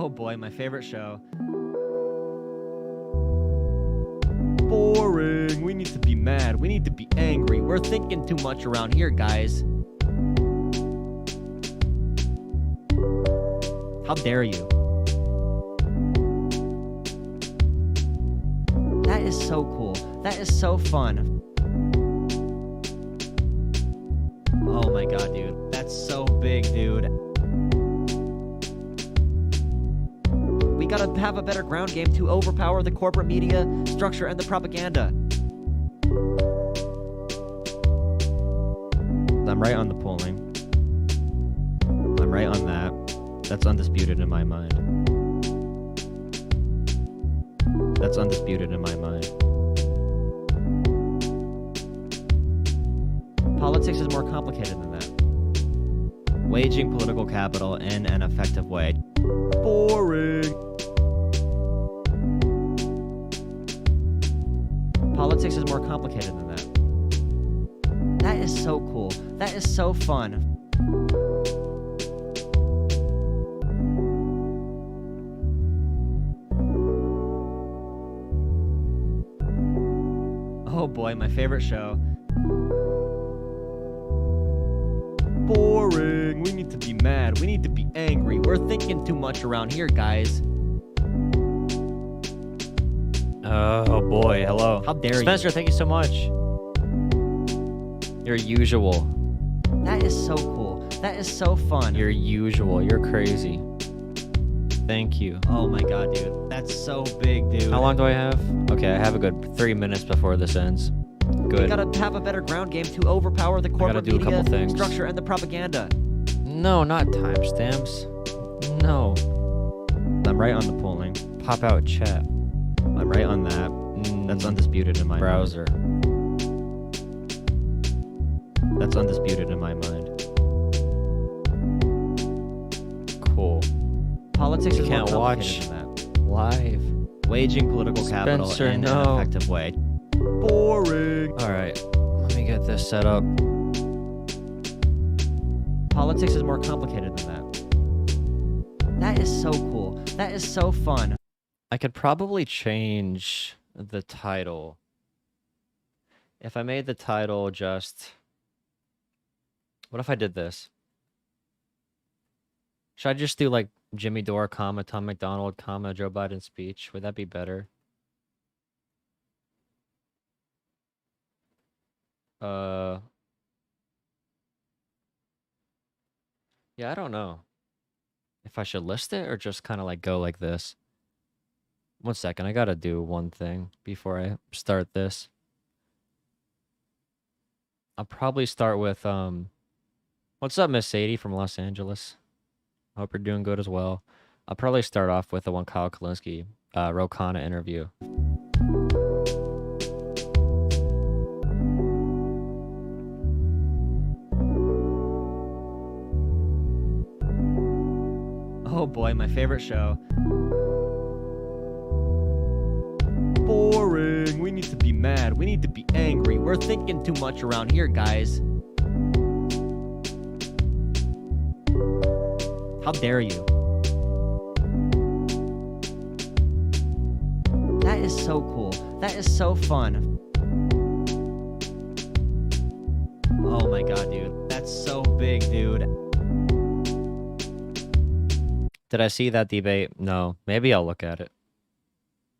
Oh boy, my favorite show. Boring. We need to be mad. We need to be angry. We're thinking too much around here, guys. How dare you? That is so cool. That is so fun. Oh my god, dude. That's so big, dude. We gotta have a better ground game to overpower the corporate media structure and the propaganda. I'm right on the polling. I'm right on that. That's undisputed in my mind. That's undisputed in my mind. Politics is more complicated than that. Waging political capital in an effective way. Boring. Politics is more complicated than that. That is so cool. That is so fun. Oh boy, my favorite show. Boring. We need to be mad. We need to be angry. We're thinking too much around here, guys. Oh boy, hello. How dare you? Spencer, thank you so much. Your usual. That is so cool. That is so fun. Your usual. You're crazy. Thank you. Oh my god, dude. That's so big, dude. How long do I have? Okay, I have a good 3 minutes before this ends. Good. We gotta have a better ground game to overpower the corporate do a couple media things. structure and the propaganda. No, not timestamps. No. I'm right on the polling. Pop out chat. I'm right on that. That's undisputed in my browser. mind. That's undisputed in my mind. Cool. Politics You is can't more watch complicated than live. that. Waging political capital Spencer, in no. an effective way. Boring. Alright, let me get this set up. Politics is more complicated than that. That is so cool. That is so fun. I could probably change the title. If I made the title just... What if I did this? Should I just do like Jimmy Dore, comma, Tom McDonald, comma, Joe Biden speech? Would that be better? Yeah, I don't know. If I should list it or just kind of like go like this. 1 second, I gotta do one thing before I start this. I'll probably start with, what's up, Miss Sadie from Los Angeles? Hope you're doing good as well. I'll probably start off with the one Kyle Kalinske, Ro Khanna interview. Oh boy, my favorite show. Boring. We need to be mad. We need to be angry. We're thinking too much around here, guys. How dare you? That is so cool. That is so fun. Oh my god, dude. That's so big, dude. Did I see that debate? No. Maybe I'll look at it.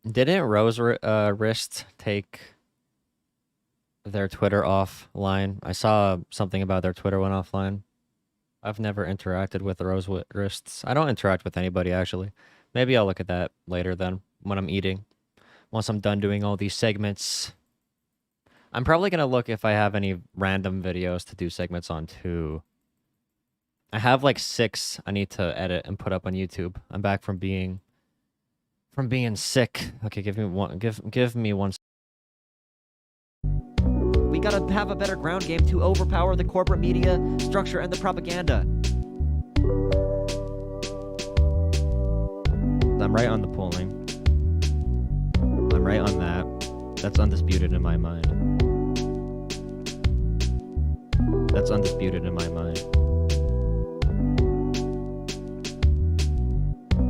Didn't Rose Wrist take their Twitter offline? I saw something about their Twitter went offline. I've never interacted with Rose Wrists. I don't interact with anybody, actually. Maybe I'll look at that later then, when I'm eating. Once I'm done doing all these segments. I'm probably going to look if I have any random videos to do segments on, too. I have like 6 I need to edit and put up on YouTube. I'm back from being sick. Okay, give me one. We gotta have a better ground game to overpower the corporate media structure and the propaganda. I'm right on the polling. I'm right on that. That's undisputed in my mind. That's undisputed in my mind.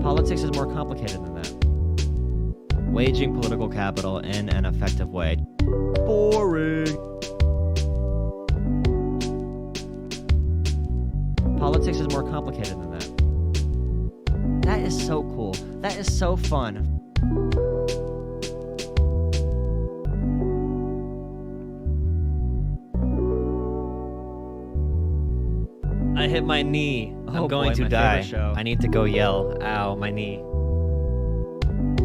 Politics is more complicated than that. Waging political capital in an effective way. Boring. Politics is more complicated than that. That is so cool. That is so fun. I hit my knee. I'm Oh going boy, to my die. favorite show. I need to go yell. Ow, my knee.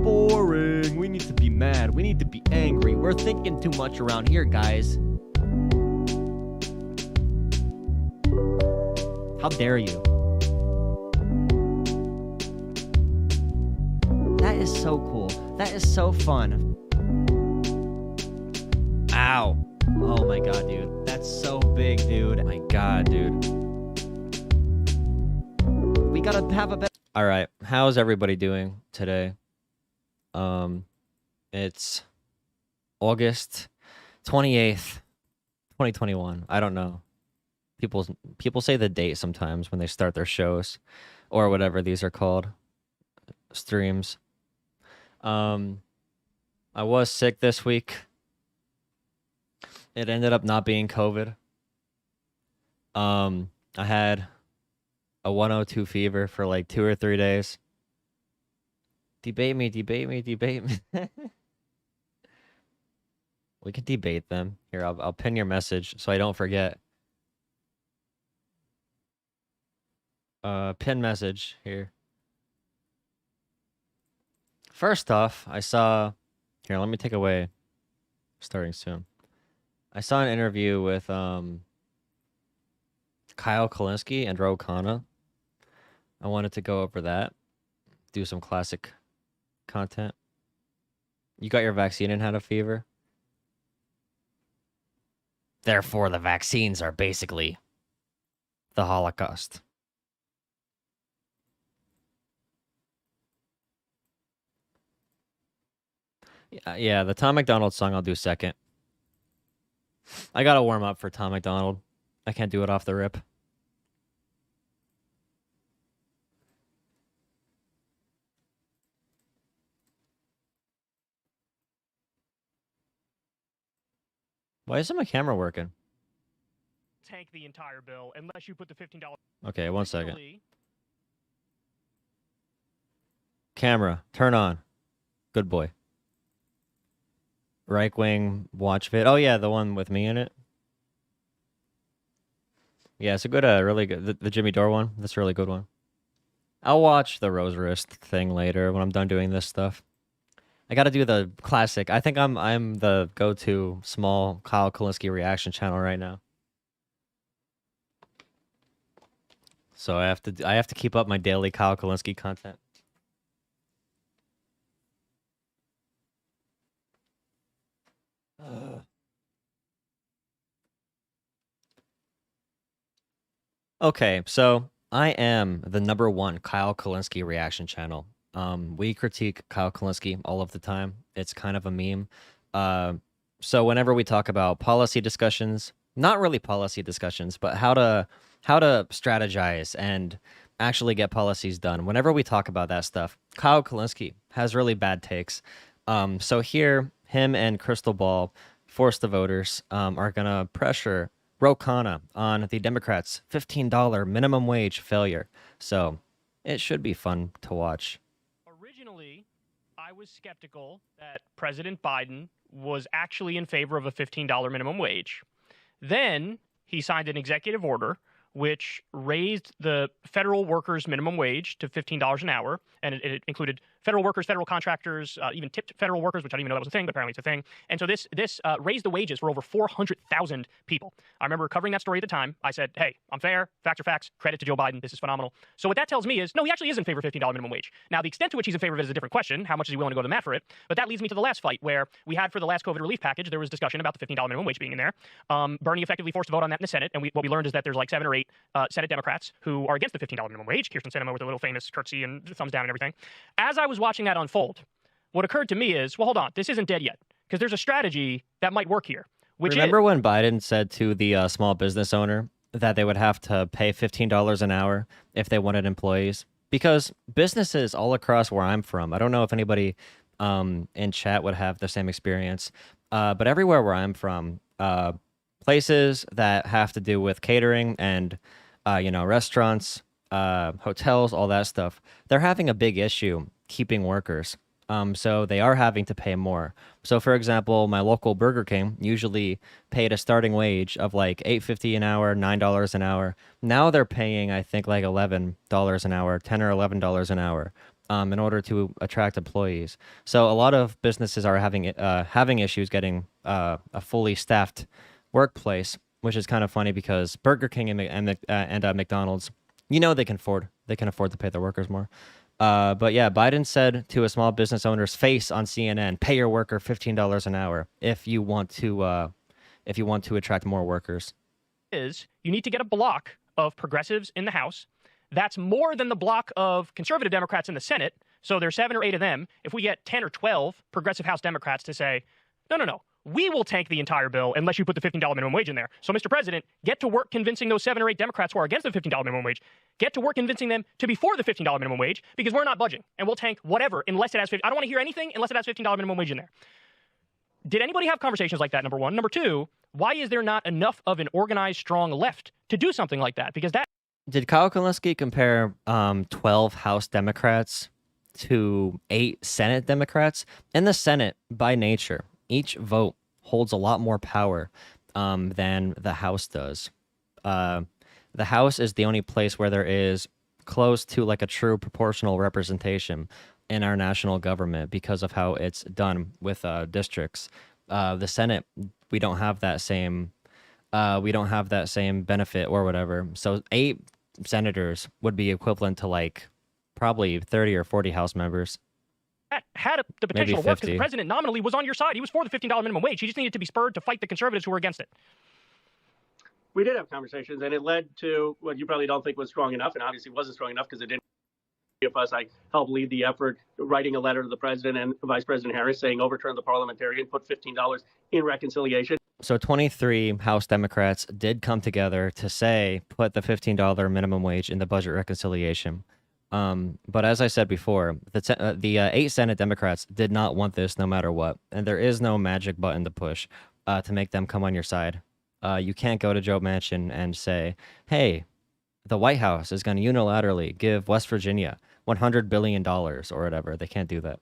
Boring. We need to be mad. We need to be angry. We're thinking too much around here, guys. How dare you? That is so cool. That is so fun. Ow. Oh my god, dude. That's so big, dude. My god, dude. We gotta have a better... All right. How's everybody doing today? It's August 28th, 2021. I don't know. People say the date sometimes when they start their shows or whatever these are called, streams. I was sick this week. It ended up not being COVID. I had a 102 fever for like 2 or 3 days. Debate me. We can debate them. Here, I'll pin your message so I don't forget. Pin message here. First off, I saw... Here, let me take away. Starting soon. I saw an interview with Kyle Kalinske and Ro Khanna. I wanted to go over that. Do some classic content. You got your vaccine and had a fever? Therefore, the vaccines are basically the Holocaust. Yeah, the Tom McDonald song I'll do second. I gotta warm up for Tom McDonald. I can't do it off the rip. Why isn't my camera working? Tank the entire bill unless you put the $15. Okay, 1 second. Camera, turn on. Good boy. Right wing watch vid. Oh yeah, the one with me in it. Yeah, it's a good, really good. The Jimmy Dore one. That's a really good one. I'll watch the Rose Wrist thing later when I'm done doing this stuff. I got to do the classic. I think I'm the go-to small Kyle Kalinske reaction channel right now. So I have to keep up my daily Kyle Kalinske content. Okay, so I am the #1 Kyle Kalinske reaction channel. We critique Kyle Kalinske all of the time. It's kind of a meme. So whenever we talk about policy discussions, not really policy discussions, but how to strategize and actually get policies done. Whenever we talk about that stuff, Kyle Kalinske has really bad takes. So here, him and Crystal Ball, Force the Voters, are gonna pressure Ro Khanna on the Democrats' $15 minimum wage failure. So it should be fun to watch. Originally, I was skeptical that President Biden was actually in favor of a $15 minimum wage. Then he signed an executive order which raised the federal workers' minimum wage to $15 an hour, and it included federal workers, federal contractors, even tipped federal workers, which I didn't even know that was a thing, but apparently it's a thing. And so this raised the wages for over 400,000 people. I remember covering that story at the time. I said, hey, I'm fair. Facts are facts. Credit to Joe Biden. This is phenomenal. So what that tells me is, no, he actually is in favor of $15 minimum wage. Now, the extent to which he's in favor of it is a different question. How much is he willing to go to the mat for it? But that leads me to the last fight, where we had for the last COVID relief package, there was discussion about the $15 minimum wage being in there. Bernie effectively forced a vote on that in the Senate, and what we learned is that there's like 7 or 8 Senate Democrats who are against the $15 minimum wage. Kirsten Sinema with a little famous curtsy and thumbs down and everything. As I was watching that unfold, what occurred to me is, well, hold on, this isn't dead yet, because there's a strategy that might work here. Remember when Biden said to the small business owner that they would have to pay $15 an hour if they wanted employees? because businesses all across where I'm from, I don't know if anybody in chat would have the same experience, but everywhere where I'm from, places that have to do with catering and restaurants, hotels, all that stuff, they're having a big issue keeping workers. So they are having to pay more. So for example, my local Burger King usually paid a starting wage of like $8.50 an hour, $9 an hour. Now they're paying, I think, like $11 an hour, $10 or $11 an hour, in order to attract employees. So a lot of businesses are having issues getting a fully staffed workplace, which is kind of funny because Burger King and McDonald's, they can afford to pay their workers more. But yeah, Biden said to a small business owner's face on CNN, "Pay your worker $15 an hour if you want to attract more workers." Is you need to get a block of progressives in the House. That's more than the block of conservative Democrats in the Senate. So there's 7 or 8 of them. If we get 10 or 12 progressive House Democrats to say, no, we will tank the entire bill unless you put the $15 minimum wage in there. So, Mr. President, get to work convincing those 7 or 8 Democrats who are against the $15 minimum wage, get to work convincing them to be for the $15 minimum wage, because we're not budging, and we'll tank whatever unless it has I don't want to hear anything unless it has $15 minimum wage in there. Did anybody have conversations like that, number one? Number two, why is there not enough of an organized, strong left to do something like that? Because that... Did Kyle Kalinske compare 12 House Democrats to 8 Senate Democrats? In the Senate, by nature, each vote holds a lot more power than the House does. The House is the only place where there is close to like a true proportional representation in our national government because of how it's done with districts. The Senate, we don't have that same benefit or whatever. So 8 senators would be equivalent to like probably 30 or 40 House members. That had the potential to work because the president nominally was on your side. He was for the $15 minimum wage. He just needed to be spurred to fight the conservatives who were against it. We did have conversations, and it led to what you probably don't think was strong enough, and obviously wasn't strong enough because it didn't. Of us, I helped lead the effort, writing a letter to the president and Vice President Harris saying overturn the parliamentarian, put $15 in reconciliation. So 23 House Democrats did come together to say put the $15 minimum wage in the budget reconciliation. But as I said before, the 8 Senate Democrats did not want this no matter what. And there is no magic button to push to make them come on your side. You can't go to Joe Manchin and say, hey, the White House is going to unilaterally give West Virginia $100 billion or whatever. They can't do that.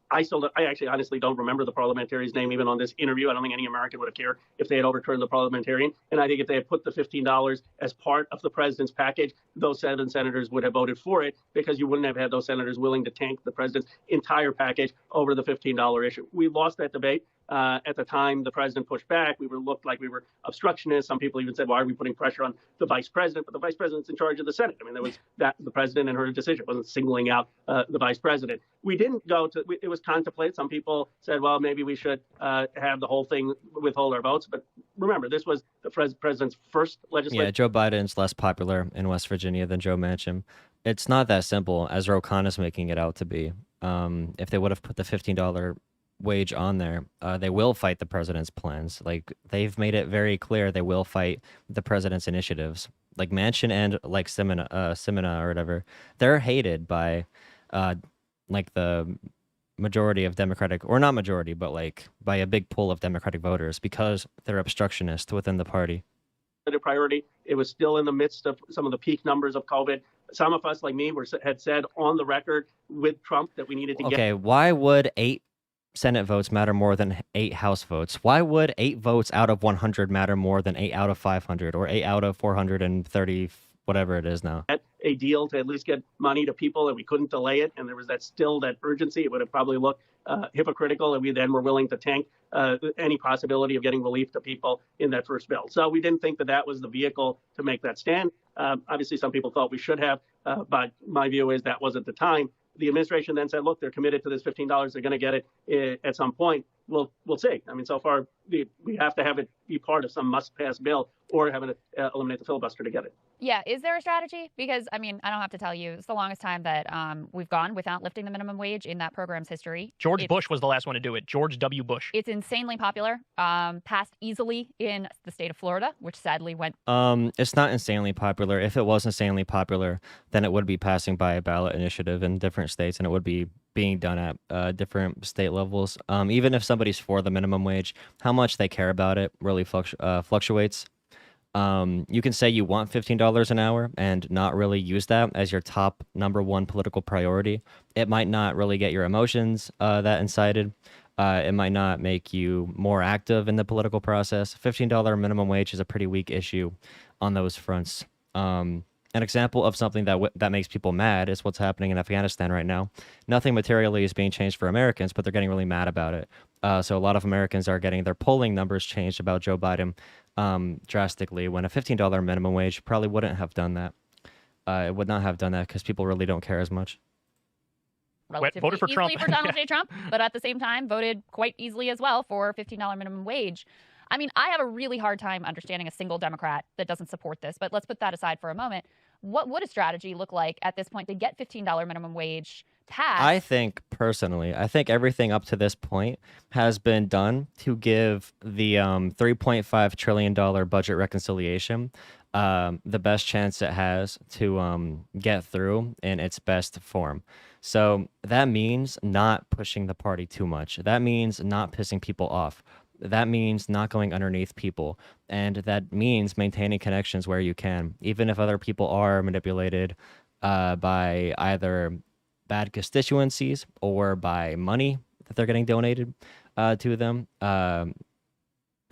I actually honestly don't remember the parliamentarian's name even on this interview. I don't think any American would have cared if they had overturned the parliamentarian. And I think if they had put the $15 as part of the president's package, those 7 senators would have voted for it because you wouldn't have had those senators willing to tank the president's entire package over the $15 issue. We lost that debate. At the time the president pushed back, we looked like we were obstructionists. Some people even said, why are we putting pressure on the vice president? But the vice president's in charge of the Senate. I mean, there was that the president and her decision. It wasn't singling out the vice president. We didn't go to, it was contemplated. Some people said, well, maybe we should have the whole thing withhold our votes. But remember, this was the president's first legislation. Yeah, Joe Biden's less popular in West Virginia than Joe Manchin. It's not that simple as Ro Khanna is making it out to be. If they would have put the $15 wage on there, they will fight the president's plans. Like, they've made it very clear they will fight the president's initiatives. Like Manchin and like Simina or whatever, they're hated by like the majority of Democratic, or not majority, but like by a big pool of Democratic voters because they're obstructionists within the party. A priority. It was still in the midst of some of the peak numbers of COVID. Some of us, like me, had said on the record with Trump that we needed to get. Okay, why would 8 Senate votes matter more than 8 House votes? Why would 8 votes out of 100 matter more than 8 out of 500 or 8 out of 430, whatever it is now? A deal to at least get money to people, and we couldn't delay it, and there was that urgency. It would have probably looked hypocritical, and we then were willing to tank any possibility of getting relief to people in that first bill. So we didn't think that was the vehicle to make that stand. Obviously, some people thought we should have, but my view is that wasn't the time. The administration then said, look, they're committed to this $15. They're going to get it at some point. we'll see. I mean, so far we have to have it be part of some must-pass bill or have it eliminate the filibuster to get it. Yeah, is there a strategy? Because, I mean, I don't have to tell you, it's the longest time that we've gone without lifting the minimum wage in that program's history. George Bush was the last one to do it. George W. Bush. It's insanely popular, passed easily in the state of Florida, which sadly went... It's not insanely popular. If it was insanely popular, then it would be passing by a ballot initiative in different states, and it would be being done at different state levels. Even if somebody's for the minimum wage, how much they care about it really fluctuates. You can say you want $15 an hour and not really use that as your top number one political priority. It might not really get your emotions that incited. It might not make you more active in the political process. $15 minimum wage is a pretty weak issue on those fronts. An example of something that makes people mad is what's happening in Afghanistan right now. Nothing materially is being changed for Americans, but they're getting really mad about it. So a lot of Americans are getting their polling numbers changed about Joe Biden drastically, when a $15 minimum wage probably wouldn't have done that. It would not have done that because people really don't care as much. Relatively voted for easily Trump. for Donald J. Trump, but at the same time voted quite easily as well for $15 minimum wage. I mean, I have a really hard time understanding a single Democrat that doesn't support this, but let's put that aside for a moment. What would a strategy look like at this point to get $15 minimum wage passed? I think everything up to this point has been done to give the $3.5 trillion budget reconciliation the best chance it has to get through in its best form. So that means not pushing the party too much. That means not pissing people off. That means not going underneath people. And that means maintaining connections where you can, even if other people are manipulated by either bad constituencies or by money that they're getting donated to them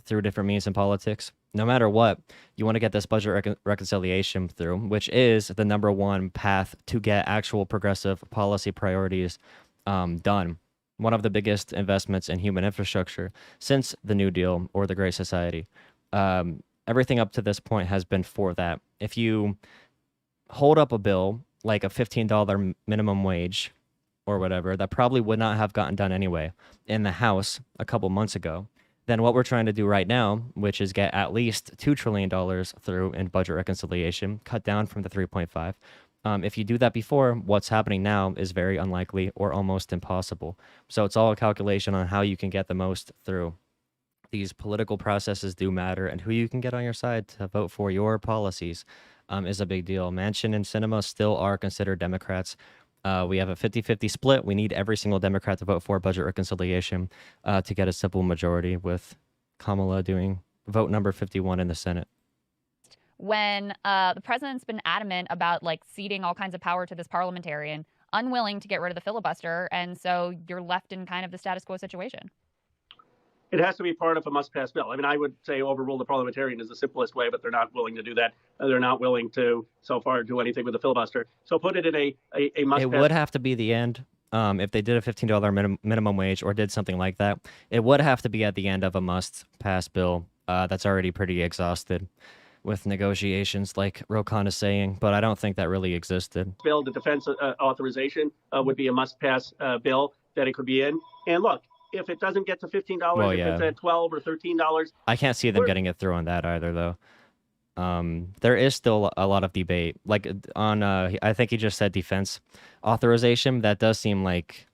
through different means in politics. No matter what, you want to get this budget reconciliation through, which is the number one path to get actual progressive policy priorities done. One of the biggest investments in human infrastructure since the New Deal or the Great Society. Everything up to this point has been for that. If you hold up a bill like a $15 minimum wage or whatever, that probably would not have gotten done anyway in the House a couple months ago, then what we're trying to do right now, which is get at least $2 trillion through in budget reconciliation, cut down from the 3.5. If you do that before, what's happening now is very unlikely or almost impossible. So it's all a calculation on how you can get the most through. These political processes do matter, and who you can get on your side to vote for your policies is a big deal. Manchin and Sinema still are considered Democrats. We have a 50-50 split. We need every single Democrat to vote for budget reconciliation to get a simple majority, with Kamala doing vote number 51 in the Senate. When the president's been adamant about like ceding all kinds of power to this parliamentarian, unwilling to get rid of the filibuster, and so you're left in kind of the status quo situation. It has to be part of a must-pass bill. I mean, I would say overrule the parliamentarian is the simplest way, but they're not willing to do that. They're not willing to, so far, do anything with the filibuster. So put it in a must-pass. It would have to be the end. If they did a $15 minimum wage or did something like that, it would have to be at the end of a must-pass bill that's already pretty exhausted with negotiations, like Rokan is saying, but I don't think that really existed. Bill, the defense authorization would be a must-pass bill that it could be in. And look, if it doesn't get to $15, Well, if yeah. it's at $12 or $13, I can't see them getting it through on that either, though. There is still a lot of debate. Like on, I think he just said defense authorization. That does seem like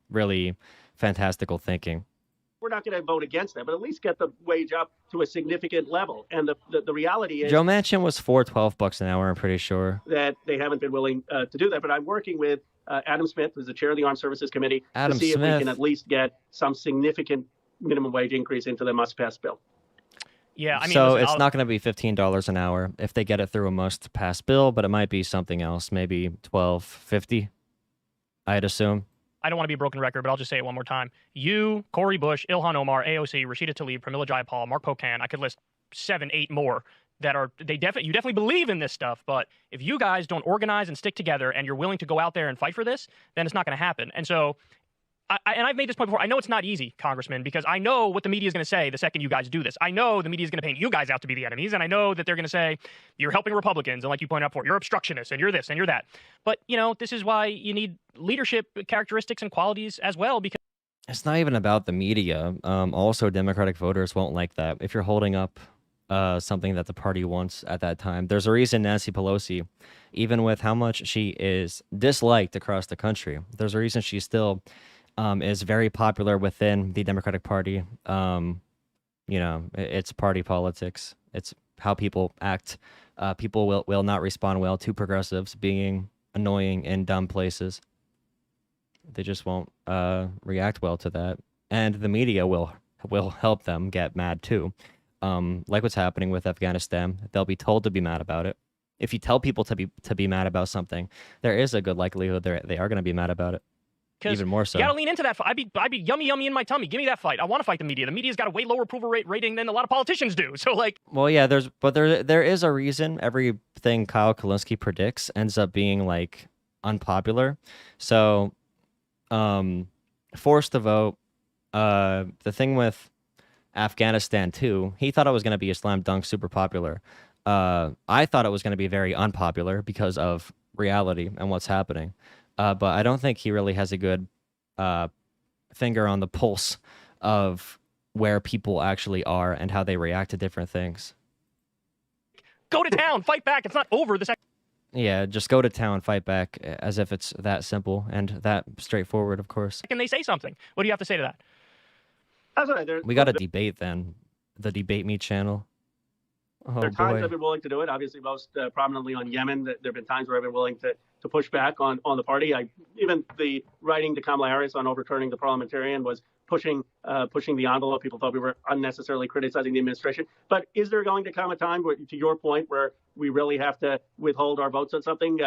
really fantastical thinking. we're not going to vote against that, but at least get the wage up to a significant level. And the reality is Joe Manchin was $12 an hour, I'm pretty sure. that they haven't been willing to do that. But I'm working with Adam Smith, who's the chair of the Armed Services Committee, Adam to see if Smith. we can at least get some significant minimum wage increase into the must-pass bill. Yeah, I mean, So listen, it's I'll- not going to be $15 an hour if they get it through a must-pass bill, but it might be something else, maybe $12.50, I'd assume. I don't want to be a broken record, but I'll just say it one more time. You, Cory Bush, Ilhan Omar, AOC, Rashida Tlaib, Pramila Jayapal, Mark Pocan, I could list 7, 8 more that are, you definitely believe in this stuff, but if you guys don't organize and stick together and you're willing to go out there and fight for this, then it's not going to happen. And so, and I've made this point before, I know it's not easy, Congressman, because I know what the media is going to say the second you guys do this. I know the media is going to paint you guys out to be the enemies, and I know that they're going to say, you're helping Republicans, and like you pointed out before, you're obstructionists, and you're this, and you're that. But, you know, this is why you need leadership characteristics and qualities as well, because It's not even about the media. Also, Democratic voters won't like that. If you're holding up something that the party wants at that time, there's a reason Nancy Pelosi, even with how much she is disliked across the country, there's a reason she still is very popular within the Democratic Party. It's party politics. It's how people act. People will not respond well to progressives being annoying in dumb places. They just won't react well to that, and the media will help them get mad too. Like what's happening with Afghanistan, they'll be told to be mad about it. If you tell people to be mad about something, there is a good likelihood they are going to be mad about it. Even more so. You got to lean into that fight. I'd be yummy in my tummy. Give me that fight. I want to fight the media. The media's got a way lower approval rating than a lot of politicians do. So like, well, yeah, there is a reason everything Kyle Kalinske predicts ends up being like unpopular. So, forced to vote. The thing with Afghanistan too, he thought it was going to be a slam dunk super popular. I thought it was going to be very unpopular because of reality and what's happening. But I don't think he really has a good finger on the pulse of where people actually are and how they react to different things. Go to town, fight back. It's not over. Yeah, just go to town, fight back, as if it's that simple and that straightforward, of course. Can they say something? What do you have to say to that? That's right. We got a debate then, the Debate Me channel. Oh, there are times boy. I've been willing to do it. Obviously, most prominently on Yemen. There have been times where I've been willing to push back on the party. Even the writing to Kamala Harris on overturning the parliamentarian was pushing the envelope. People thought we were unnecessarily criticizing the administration. But is there going to come a time where, to your point, where we really have to withhold our votes on something?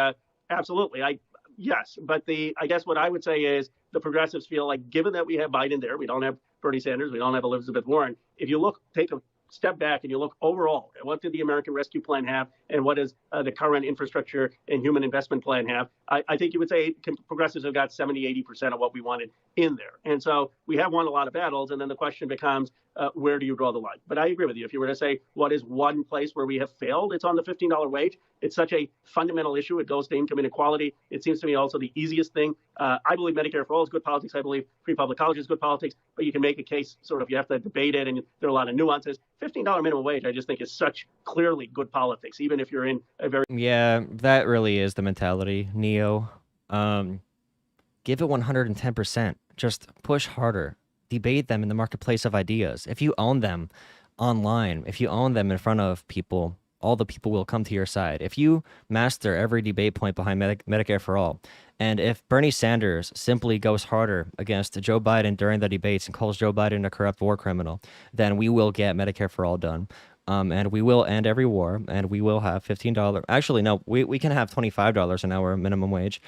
Absolutely. Yes. But I guess what I would say is the progressives feel like, given that we have Biden there, we don't have Bernie Sanders, we don't have Elizabeth Warren. If you take a step back and you look overall at what did the American Rescue Plan have and what does the current infrastructure and human investment plan have, I think you would say progressives have got 70-80% of what we wanted in there. And so we have won a lot of battles. And then the question becomes, where do you draw the line? But I agree with you. If you were to say what is one place where we have failed, it's on the $15 wage. It's such a fundamental issue. It goes to income inequality. It seems to me also the easiest thing. I believe Medicare for all is good politics. I believe free public college is good politics. But you can make a case you have to debate it, and there are a lot of nuances. $15 minimum wage, I just think, is such clearly good politics, even if you're in a very... Yeah, that really is the mentality, Neo. Give it 110%. Just push harder. Debate them in the marketplace of ideas. If you own them online, if you own them in front of people, all the people will come to your side. If you master every debate point behind Medicare for all, and if Bernie Sanders simply goes harder against Joe Biden during the debates and calls Joe Biden a corrupt war criminal, then we will get Medicare for all done. And we will end every war, and we will have $15. Actually, no, we can have $25 an hour minimum wage,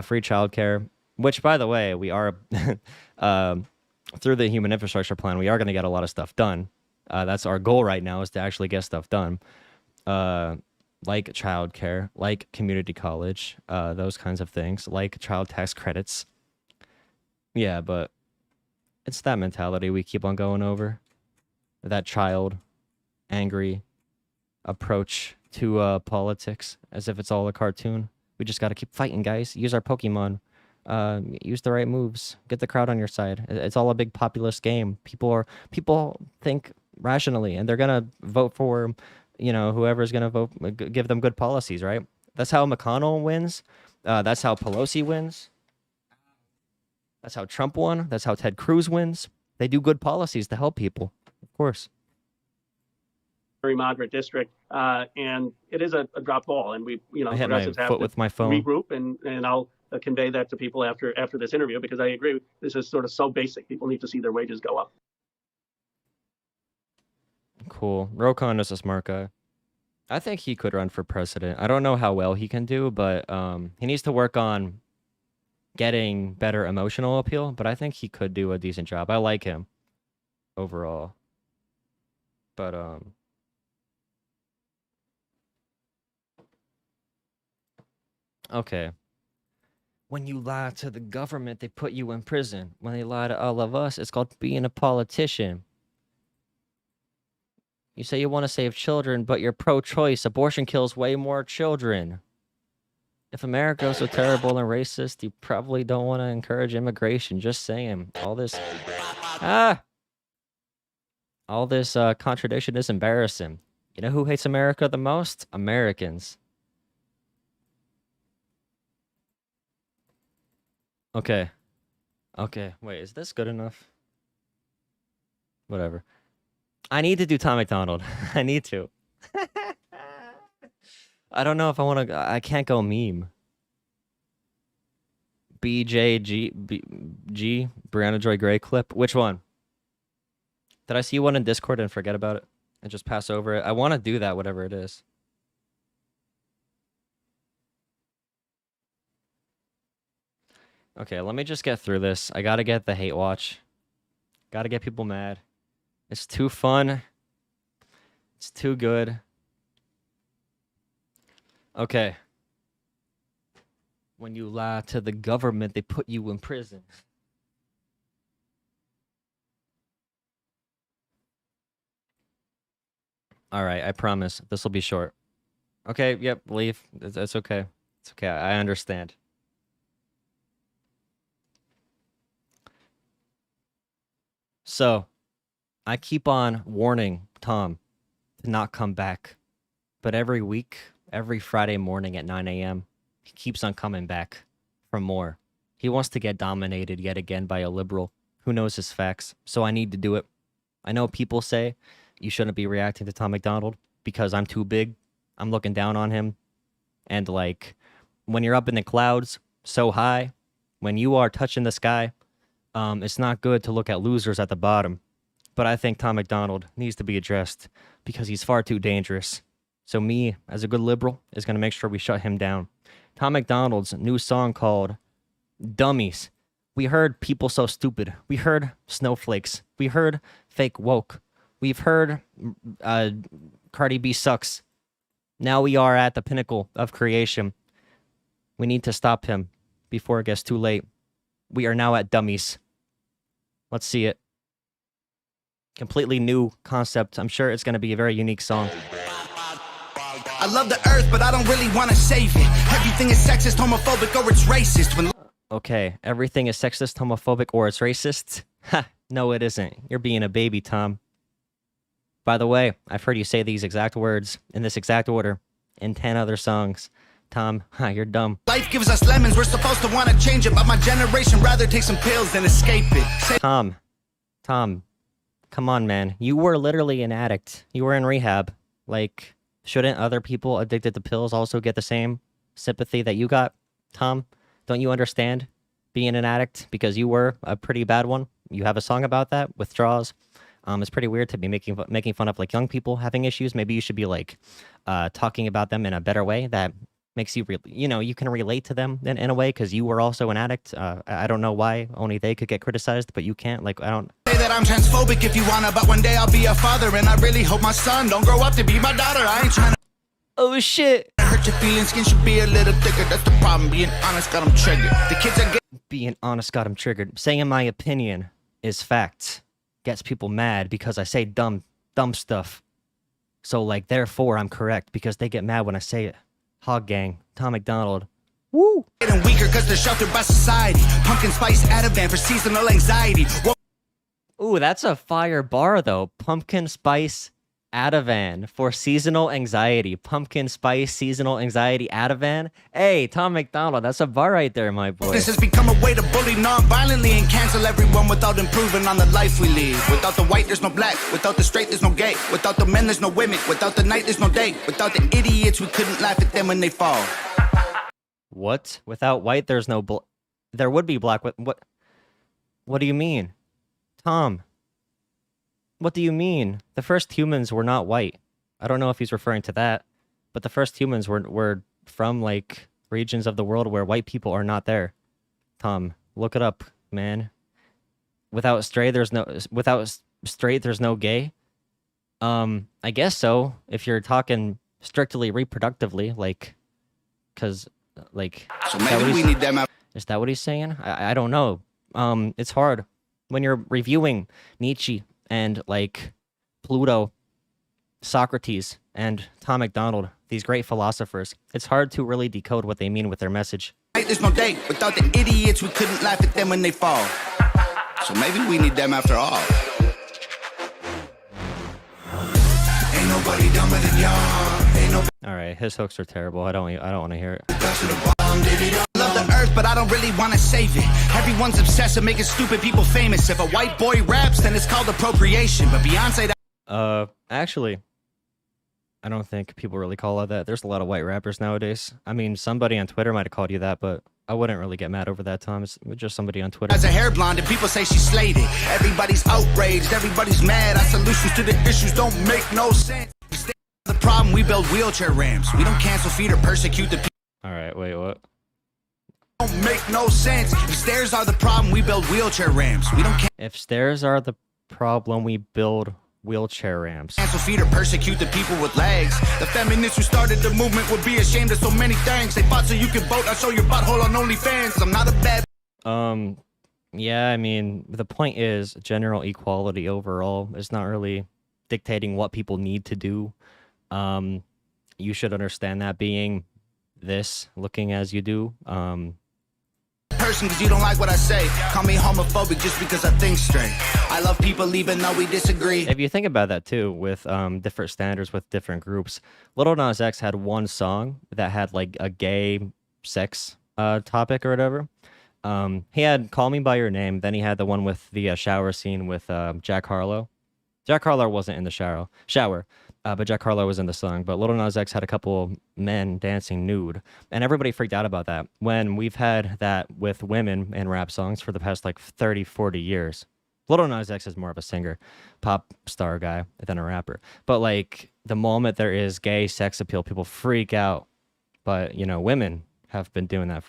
free childcare, which, by the way, we are... through the human infrastructure plan, we are going to get a lot of stuff done. That's our goal right now, is to actually get stuff done. Like childcare, like community college, those kinds of things, like child tax credits. Yeah, but it's that mentality we keep on going over. That child, angry approach to politics, as if it's all a cartoon. We just got to keep fighting, guys. Use our Pokemon. Use the right moves. Get the crowd on your side. It's all a big populist game. People think rationally, and they're gonna vote for, whoever's gonna vote, give them good policies, right? That's how McConnell wins. That's how Pelosi wins. That's how Trump won. That's how Ted Cruz wins. They do good policies to help people, of course. Very moderate district, and it is a drop ball, and I hit my foot with my phone. Regroup, and I'll convey that to people after this interview, because I agree, this is sort of so basic. People need to see their wages go up. Cool. Rokon is a smart guy. I think he could run for president. I don't know how well he can do, but he needs to work on getting better emotional appeal, but I think he could do a decent job. I like him overall. But okay. When you lie to the government, they put you in prison. When they lie to all of us, it's called being a politician. You say you want to save children, but you're pro-choice. Abortion kills way more children. If America was so terrible and racist, you probably don't want to encourage immigration. Just saying. All this contradiction is embarrassing. You know who hates America the most? Americans. Okay. Okay, wait, is this good enough? Whatever. I need to do Tom McDonald. I need to. I don't know if I want to. I can't go meme. BJG, Brianna Joy Gray clip. Which one? Did I see one in Discord and forget about it and just pass over it? I want to do that, whatever it is. Okay, let me just get through this. I gotta get the hate watch. Gotta get people mad. It's too fun. It's too good. Okay. When you lie to the government, they put you in prison. All right, I promise. This will be short. Okay, yep, leave. It's okay. It's okay. I understand. So, I keep on warning Tom to not come back. But every week, every Friday morning at 9 a.m., he keeps on coming back for more. He wants to get dominated yet again by a liberal who knows his facts. So I need to do it. I know people say you shouldn't be reacting to Tom McDonald because I'm too big. I'm looking down on him. And like, when you're up in the clouds so high, when you are touching the sky, it's not good to look at losers at the bottom. But I think Tom McDonald needs to be addressed because he's far too dangerous. So me, as a good liberal, is going to make sure we shut him down. Tom McDonald's new song called Dummies. We heard people so stupid. We heard snowflakes. We heard fake woke. We've heard Cardi B sucks. Now we are at the pinnacle of creation. We need to stop him before it gets too late. We are now at Dummies. Let's see it. Completely new concept. I'm sure it's going to be a very unique song. I love the earth, but I don't really want to save it. Everything is sexist, homophobic, or it's racist. Okay, everything is sexist, homophobic, or it's racist? Ha, no it isn't. You're being a baby, Tom. By the way, I've heard you say these exact words in this exact order in 10 other songs. Tom, you're dumb. Life gives us lemons, we're supposed to want to change it, but my generation rather take some pills than escape it. Tom, come on, man. You were literally an addict. You were in rehab. Like, shouldn't other people addicted to pills also get the same sympathy that you got, Tom? Don't you understand being an addict? Because you were a pretty bad one. You have a song about that, Withdraws. It's pretty weird to be making fun of like young people having issues. Maybe you should be like talking about them in a better way that makes you, you can relate to them in a way because you were also an addict. I don't know why only they could get criticized, but you can't. Like, I don't... Say that I'm transphobic if you wanna, but one day I'll be a father, and I really hope my son don't grow up to be my daughter. I ain't trying to... Oh, shit. Hurt your feelings, skin should be a little thicker. That's the problem, being honest got them triggered. The kids are being honest got them triggered. Saying my opinion is fact gets people mad because I say dumb stuff. So, like, therefore, I'm correct because they get mad when I say it. Hog Gang, Tom McDonald. Woo! getting weaker because they're sheltered by society. Pumpkin spice Ativan for seasonal anxiety. Ooh, that's a fire bar, though. Pumpkin spice Ativan for seasonal anxiety. Pumpkin spice seasonal anxiety Ativan. Hey, Tom McDonald, that's a bar right there, my boy. This has become a way to bully non-violently and cancel everyone without improving on the life we lead. Without the white, there's no black. Without the straight, there's no gay. Without the men, there's no women. Without the night, there's no day. Without the idiots, we couldn't laugh at them when they fall. What? Without white, there's no there would be black. What do you mean? Tom, what do you mean? The first humans were not white. I don't know if he's referring to that, but the first humans were from, like, regions of the world where white people are not there. Tom, look it up, man. Without straight, there's no gay. I guess so, if you're talking strictly reproductively, like, because, like... So maybe we need them out. Is that what he's saying? I don't know. It's hard. When you're reviewing Nietzsche and, like, Pluto, Socrates, and Tom McDonald, these great philosophers, it's hard to really decode what they mean with their message. There's no day without the idiots. We couldn't laugh at them when they fall. So maybe we need them after all. Ain't nobody dumber than y'all. Ain't nobody. All right, his hooks are terrible. I don't want to hear it. Love the earth, but I don't really want to save it. Everyone's obsessed with making stupid people famous. If a white boy raps, then it's called appropriation. But Beyonce. Actually, I don't think people really call it that. There's a lot of white rappers nowadays. I mean, somebody on Twitter might have called you that, but I wouldn't really get mad over that, Tom. It's just somebody on Twitter. As a hair blonde and people say she slayed it. Everybody's outraged, everybody's mad. Our solutions to the issues don't make no sense. The problem, we build wheelchair ramps. We don't cancel, feed, or persecute the people. All right, wait, what? Don't make no sense. If stairs are the problem, we build wheelchair ramps. We don't If stairs are the problem, we build wheelchair ramps. cancel, feed, or persecute the people with legs. The feminists who started the movement would be ashamed of so many things. They fought so you could vote. I show your butthole on OnlyFans. I'm not a bad. Yeah, I mean, the point is general equality overall is not really dictating what people need to do. You should understand that being this, looking as you do. Person because you don't like what I say. Call me homophobic just because I think straight. I love people even though we disagree. If you think about that too, with different standards with different groups, Lil Nas X had one song that had like a gay sex topic or whatever. He had "Call Me by Your Name," then he had the one with the shower scene with Jack Harlow. Jack Harlow wasn't in the shower, but Jack Harlow was in the song. But Lil Nas X had a couple men dancing nude, and everybody freaked out about that. When we've had that with women in rap songs for the past like 30, 40 years. Lil Nas X is more of a singer, pop star guy than a rapper. But like the moment there is gay sex appeal, people freak out. But you know, women have been doing that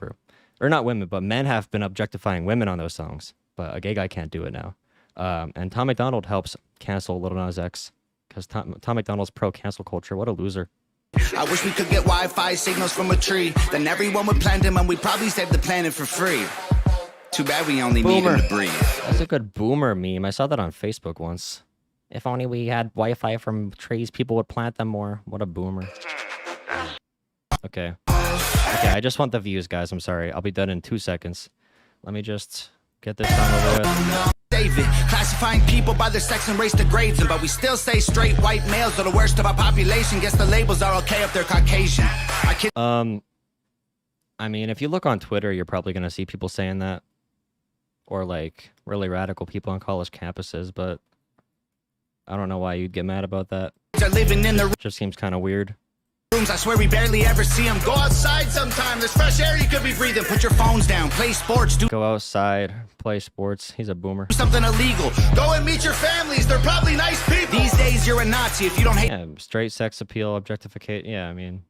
or not women, but men have been objectifying women on those songs. But a gay guy can't do it now. And Tom McDonald helps cancel Lil Nas X because Tom McDonald's pro cancel culture. What a loser. I wish we could get Wi-Fi signals from a tree. Then everyone would plant them and we'd probably save the planet for free. Too bad we only need them to breathe. That's a good boomer meme. I saw that on Facebook once. If only we had Wi-Fi from trees, people would plant them more. What a boomer. Okay. Okay, I just want the views, guys. I'm sorry. I'll be done in 2 seconds. Let me just get this done over with. David, classifying people by their sex and race degrades them, but we still say straight white males are the worst of our population. Guess the labels are okay if they're Caucasian. I mean, if you look on Twitter, you're probably gonna see people saying that, or like really radical people on college campuses. But I don't know why you'd get mad about that. Are living in the Just seems kind of weird. rooms, I swear we barely ever see them. Go outside sometime, there's fresh air you could be breathing. Put your phones down, play sports, do Go outside, play sports. He's a boomer. something illegal. Go and meet your families, they're probably nice people. These days you're a Nazi if you don't hate Yeah, straight sex appeal, objectificate. Yeah, I mean,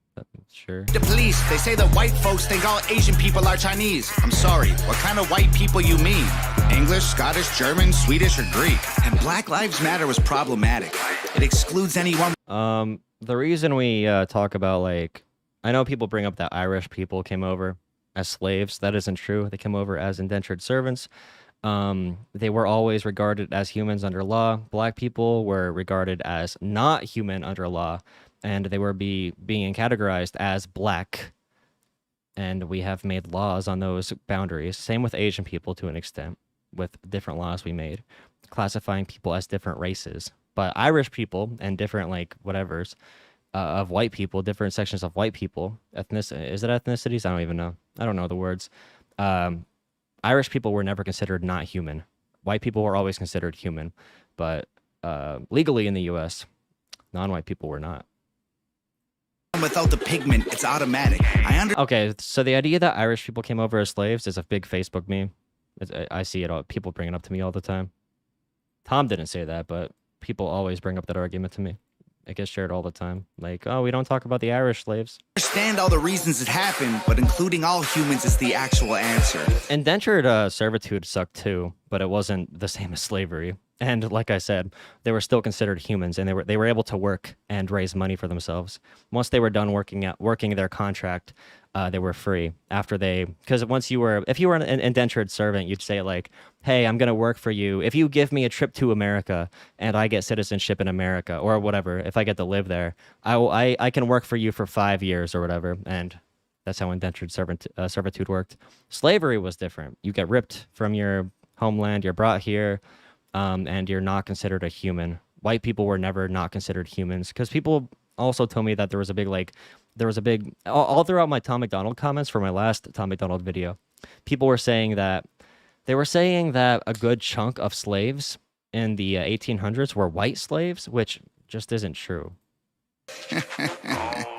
sure. the police. They say that white folks think all Asian people are Chinese. I'm sorry, what kind of white people you mean? English, Scottish, German, Swedish, or Greek? And Black Lives Matter was problematic. It excludes anyone. The reason we talk about, like, I know people bring up that Irish people came over as slaves. That isn't true. They came over as indentured servants. They were always regarded as humans under law. Black people were regarded as not human under law, and they were being categorized as black. And we have made laws on those boundaries. Same with Asian people to an extent, with different laws we made, classifying people as different races. But Irish people and different, like, whatevers of white people, different sections of white people, is it ethnicities? I don't even know. I don't know the words. Irish people were never considered not human. White people were always considered human. But legally in the U.S., non-white people were not. Without the pigment, it's automatic. Okay, so the idea that Irish people came over as slaves is a big Facebook meme. I see it all. People bring it up to me all the time. Tom didn't say that, but people always bring up that argument to me. It gets shared all the time. Like, oh, we don't talk about the Irish slaves. Understand all the reasons it happened, but including all humans is the actual answer. Indentured servitude sucked too, but it wasn't the same as slavery. And like I said, they were still considered humans, and they were able to work and raise money for themselves. Once they were done working their contract, they were free. After because if you were an indentured servant, you'd say like, "Hey, I'm gonna work for you if you give me a trip to America and I get citizenship in America or whatever. If I get to live there, I can work for you for 5 years or whatever." And that's how indentured servitude worked. Slavery was different. You get ripped from your homeland, you're brought here, and you're not considered a human. White people were never not considered humans, because people also told me that there was a big all throughout my Tom McDonald comments for my last Tom McDonald video, people were saying that a good chunk of slaves in the 1800s were white slaves, which just isn't true. Oh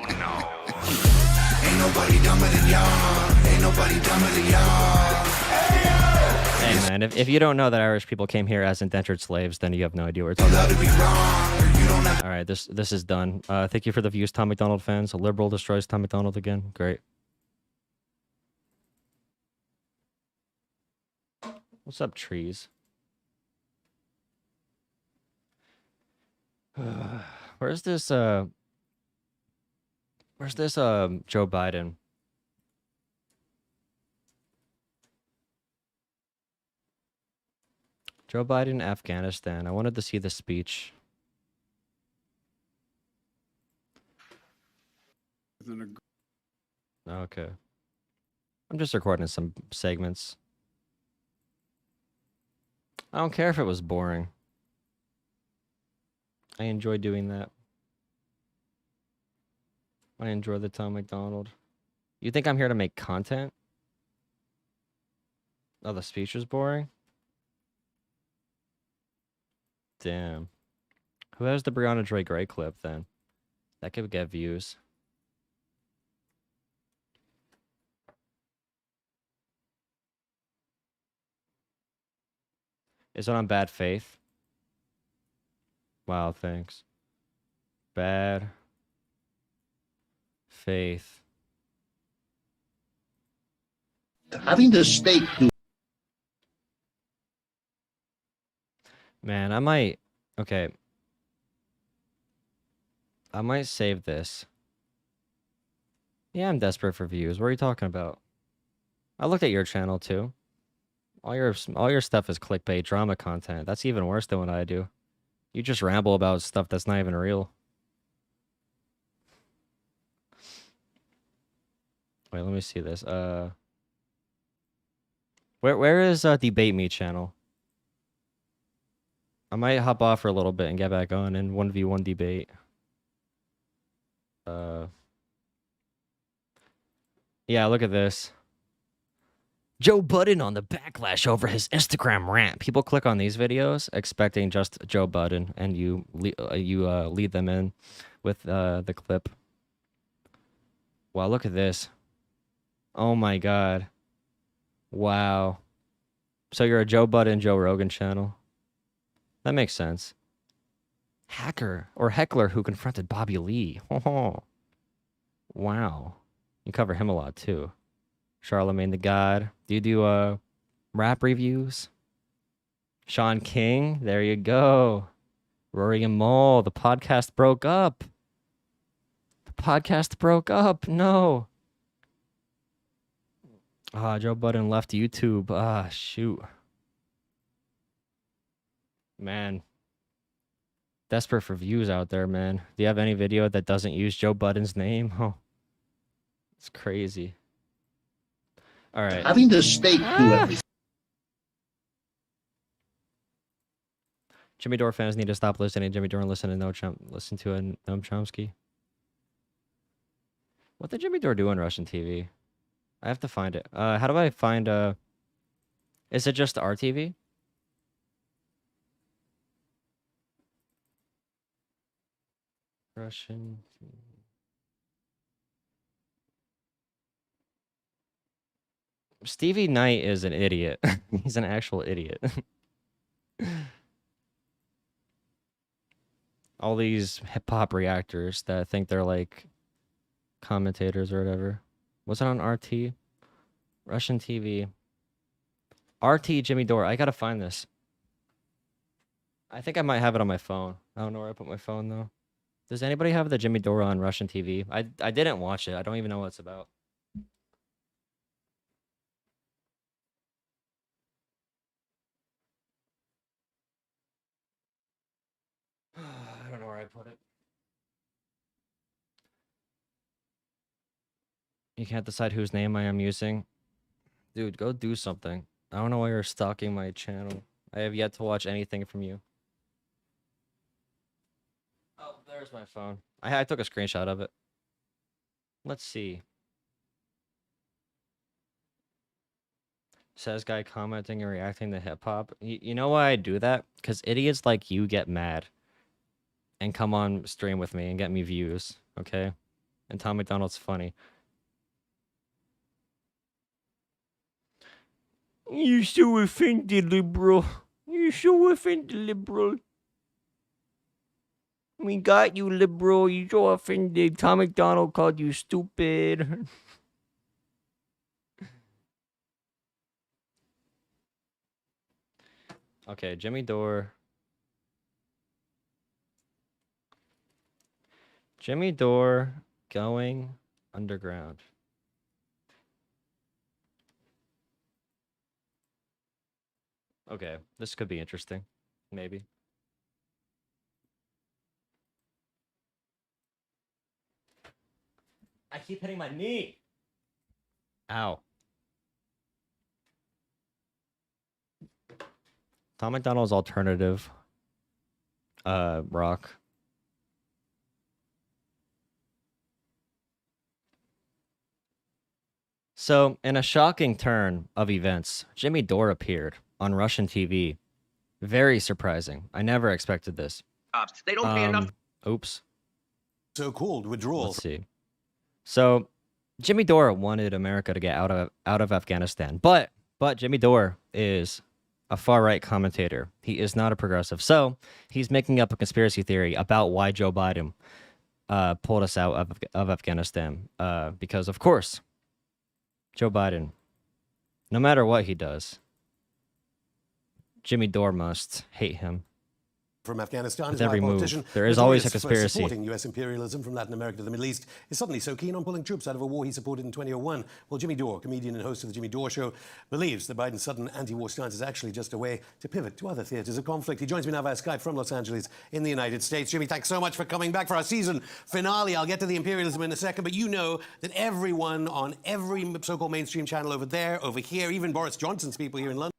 no. Ain't nobody dumber than y'all. Ain't nobody dumber than y'all. Hey man, if you don't know that Irish people came here as indentured slaves, then you have no idea what we're talking about. All right, this is done. Thank you for the views, Tom McDonald fans. A liberal destroys Tom McDonald again. Great. What's up, trees? Where's this Joe Biden? Joe Biden, Afghanistan. I wanted to see the speech. Okay. I'm just recording some segments. I don't care if it was boring. I enjoy doing that. I enjoy the Tom McDonald. You think I'm here to make content? Oh, the speech was boring? Damn. Who has the Brianna Joy Gray clip then? That could get views. Is it on bad faith? Wow, thanks. Bad faith. Having the state do. Man, I might... Okay. I might save this. Yeah, I'm desperate for views. What are you talking about? I looked at your channel too. All your stuff is clickbait drama content. That's even worse than what I do. You just ramble about stuff that's not even real. Wait, let me see this. Where is Debate Me channel? I might hop off for a little bit and get back on in 1v1 debate. Yeah, look at this. Joe Budden on the backlash over his Instagram rant. People click on these videos expecting just Joe Budden, and you lead them in with the clip. Wow, look at this. Oh my god. Wow. So you're a Joe Budden, Joe Rogan channel. That makes sense. Hacker or heckler who confronted Bobby Lee. Oh, wow. You cover him a lot too. Charlemagne the God. Do you do rap reviews? Sean King. There you go. Rory and Mole. The podcast broke up. The podcast broke up. No. Ah, Joe Budden left YouTube. Ah, shoot. Man. Desperate for views out there, man. Do you have any video that doesn't use Joe Budden's name? Oh. It's crazy. All right. Having the state do everything. Jimmy Dore fans need to stop listening to Jimmy Dore and listen to Noam Chomsky. What did Jimmy Dore do on Russian TV? I have to find it. How do I find is it just RTV? Russian TV. Stevie Knight is an idiot. He's an actual idiot. All these hip-hop reactors that think they're like commentators or whatever. Was it on RT? Russian TV. RT Jimmy Dore. I gotta find this. I think I might have it on my phone. I don't know where I put my phone though. Does anybody have the Jimmy Dore on Russian TV? I didn't watch it. I don't even know what it's about. I don't know where I put it. You can't decide whose name I am using. Dude, go do something. I don't know why you're stalking my channel. I have yet to watch anything from you. Oh, there's my phone. I took a screenshot of it. Let's see. Says guy commenting and reacting to hip hop. You know why I do that? Because idiots like you get mad and come on stream with me and get me views, okay? And Tom McDonald's funny. You're so offended, liberal. You're so offended, liberal. We got you, liberal. You're so offended. Tom McDonald called you stupid. Okay, Jimmy Dore. Jimmy Dore going underground. Okay, this could be interesting. Maybe. I keep hitting my knee. Ow. Tom McDonald's alternative rock. So, in a shocking turn of events, Jimmy Dore appeared on Russian TV. Very surprising. I never expected this. They don't pay enough. Oops. So-called withdrawals. Let's see. So, Jimmy Dore wanted America to get out of Afghanistan, but Jimmy Dore is a far-right commentator. He is not a progressive. So, he's making up a conspiracy theory about why Joe Biden pulled us out of Afghanistan. Because, of course, Joe Biden, no matter what he does, Jimmy Dore must hate him. From Afghanistan, With every move, there is always a conspiracy. Supporting U.S. imperialism from Latin America to the Middle East is suddenly so keen on pulling troops out of a war he supported in 2001. Well, Jimmy Dore, comedian and host of the Jimmy Dore Show, believes that Biden's sudden anti-war stance is actually just a way to pivot to other theaters of conflict. He joins me now via Skype from Los Angeles in the United States. Jimmy, thanks so much for coming back for our season finale. I'll get to the imperialism in a second, but you know that everyone on every so-called mainstream channel over there, over here, even Boris Johnson's people here in London.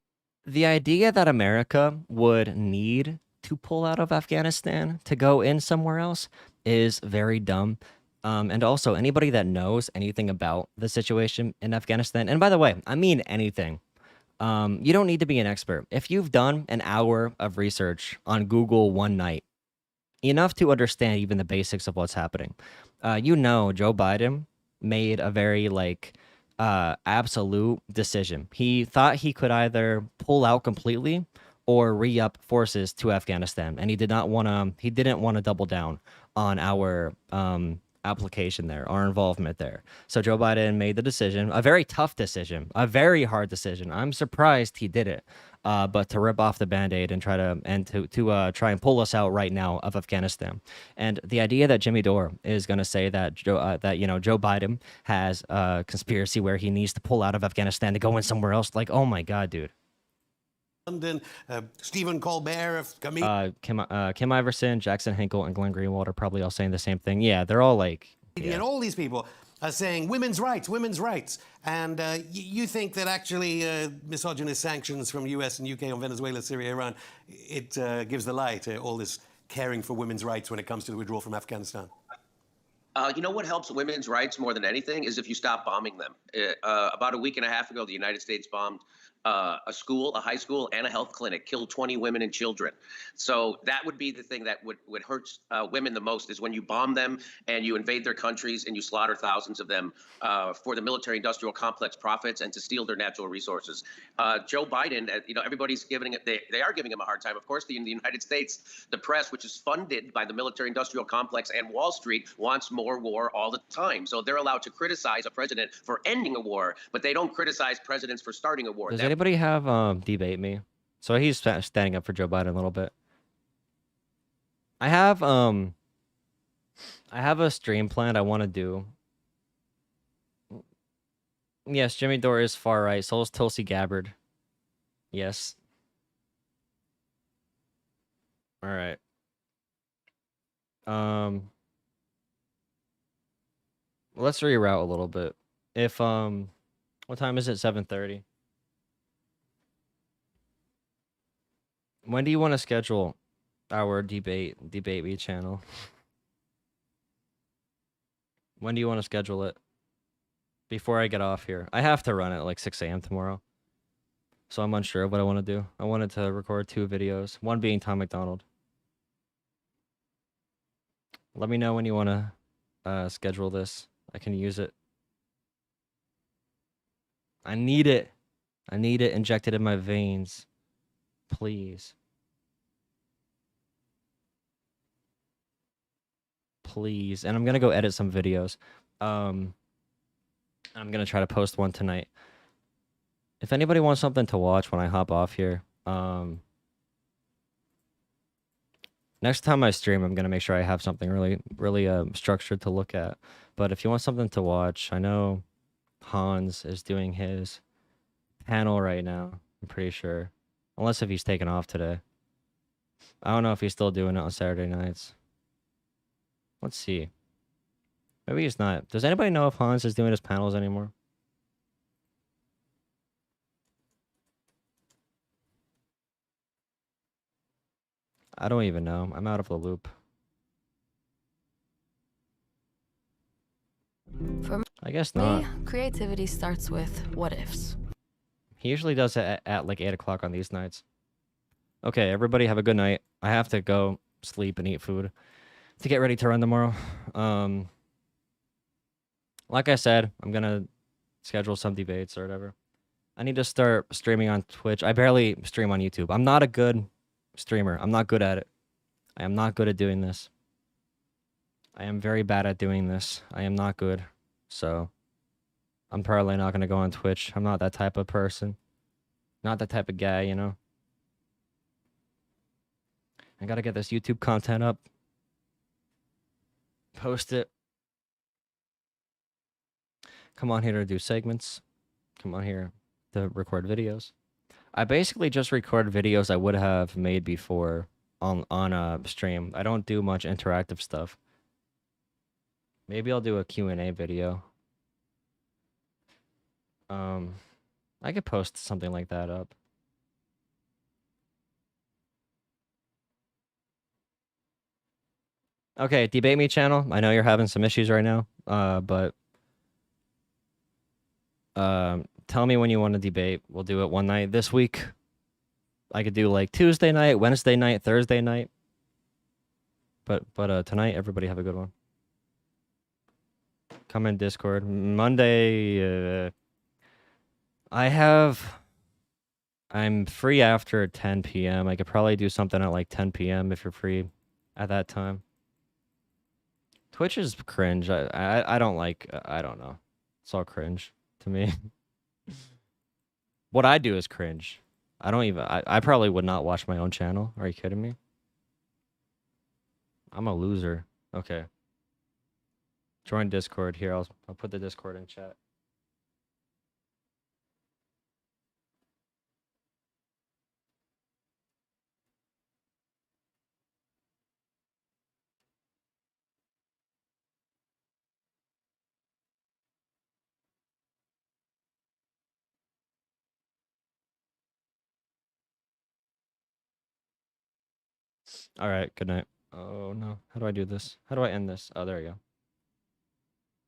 The idea that America would need to pull out of Afghanistan to go in somewhere else is very dumb. And also, anybody that knows anything about the situation in Afghanistan, and by the way, I mean anything, you don't need to be an expert. If you've done an hour of research on Google one night, enough to understand even the basics of what's happening, you know Joe Biden made a very, absolute decision. He thought he could either pull out completely or re-up forces to Afghanistan, and he didn't want to double down on our application there, our involvement there. So Joe Biden made the decision, a very tough decision, a very hard decision. I'm surprised he did it, but to rip off the Band-Aid and try and pull us out right now of Afghanistan. And the idea that Jimmy Dore is going to say that Joe Biden has a conspiracy where he needs to pull out of Afghanistan to go in somewhere else, like, oh my God, dude. London, Stephen Colbert, Kim Iverson, Jackson Hinkle, and Glenn Greenwald are probably all saying the same thing. Yeah, they're all like... Yeah. And all these people are saying women's rights, women's rights. And you think that actually misogynist sanctions from US and UK on Venezuela, Syria, Iran, it gives the lie to all this caring for women's rights when it comes to the withdrawal from Afghanistan? You know what helps women's rights more than anything is if you stop bombing them. About a week and a half ago, the United States bombed a school, a high school, and a health clinic, killed 20 women and children. So that would be the thing that would hurt women the most, is when you bomb them and you invade their countries and you slaughter thousands of them for the military-industrial complex profits and to steal their natural resources. Joe Biden, everybody's they are giving him a hard time. Of course, in the United States, the press, which is funded by the military-industrial complex and Wall Street, wants more war all the time. So they're allowed to criticize a president for ending a war, but they don't criticize presidents for starting a war. Does anybody have debate me? So he's standing up for Joe Biden a little bit. I have a stream planned I want to do. Yes, Jimmy Dore is far right. So is Tulsi Gabbard. Yes. All right. Let's reroute a little bit. If what time is it? 7:30. When do you want to schedule our debate me channel? When do you want to schedule it? Before I get off here. I have to run at like 6 a.m. tomorrow. So I'm unsure of what I want to do. I wanted to record 2 videos, one being Tom McDonald. Let me know when you want to schedule this. I can use it. I need it. I need it injected in my veins. Please. Please. And I'm going to go edit some videos. I'm going to try to post one tonight. If anybody wants something to watch when I hop off here, next time I stream, I'm going to make sure I have something really structured to look at. But if you want something to watch, I know Hans is doing his panel right now. I'm pretty sure. Unless if he's taken off today. I don't know if he's still doing it on Saturday nights. Let's see. Maybe he's not. Does anybody know if Hans is doing his panels anymore? I don't even know. I'm out of the loop. For I guess not. me, creativity starts with what ifs. He usually does it at like 8 o'clock on these nights. Okay, everybody have a good night. I have to go sleep and eat food to get ready to run tomorrow. Like I said, I'm going to schedule some debates or whatever. I need to start streaming on Twitch. I barely stream on YouTube. I'm not a good streamer. I'm not good at it. I am not good at doing this. I am very bad at doing this. I am not good. So I'm probably not going to go on Twitch. I'm not that type of person. Not that type of guy, you know? I got to get this YouTube content up. Post it. Come on here to do segments. Come on here to record videos. I basically just record videos I would have made before on a stream. I don't do much interactive stuff. Maybe I'll do a Q&A video. I could post something like that up. Okay, debate me channel. I know you're having some issues right now, but tell me when you want to debate. We'll do it one night this week. I could do like Tuesday night, Wednesday night, Thursday night. But tonight, everybody have a good one. Come in Discord. Monday, I'm free after 10 p.m. I could probably do something at like 10 p.m. if you're free at that time. Twitch is cringe. I don't like, I don't know. It's all cringe to me. What I do is cringe. I probably would not watch my own channel. Are you kidding me? I'm a loser. Okay. Join Discord here. I'll put the Discord in chat. All right, good night. Oh no, how do I do this? How do I end this? Oh, there you go.